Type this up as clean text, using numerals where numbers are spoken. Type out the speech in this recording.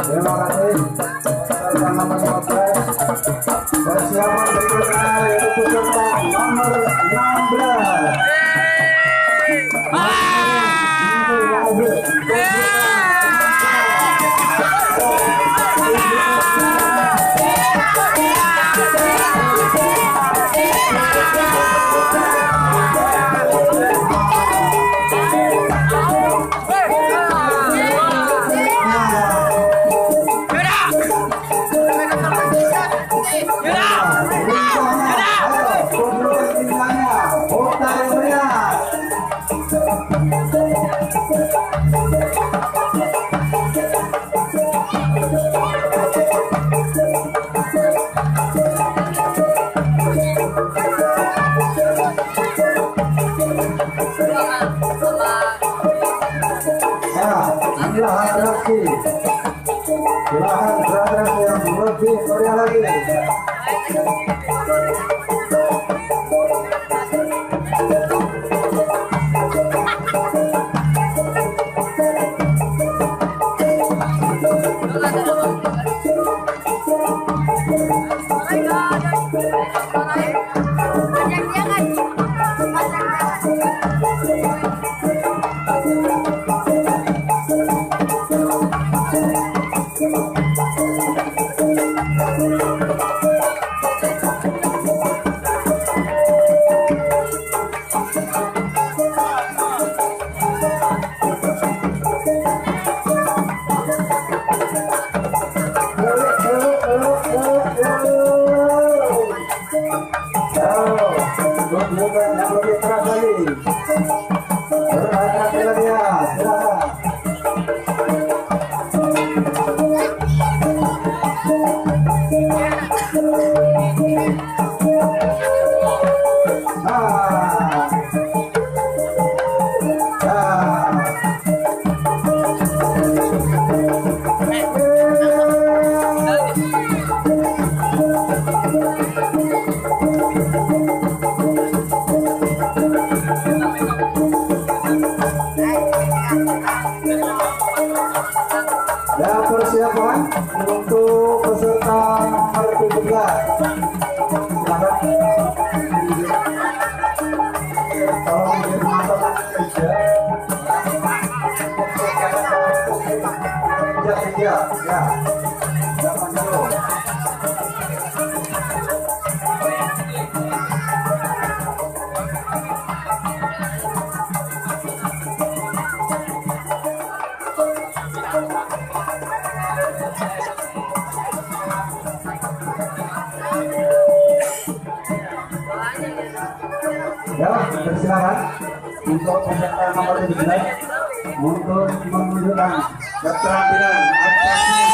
terima kasih bersama podcast. Persiapan berikutnya yaitu peserta nomor 16. Inilah atraksi. Silahkan beratraksi yang lebih meriah lagi. Dan persiapan untuk peserta nomor 17. Silakan. Tolong dimanfaatkan saja. Ya. Jangan dulu. Ya, persilakan untuk peserta nomor 17 untuk menunjukkan keterampilan atraksi.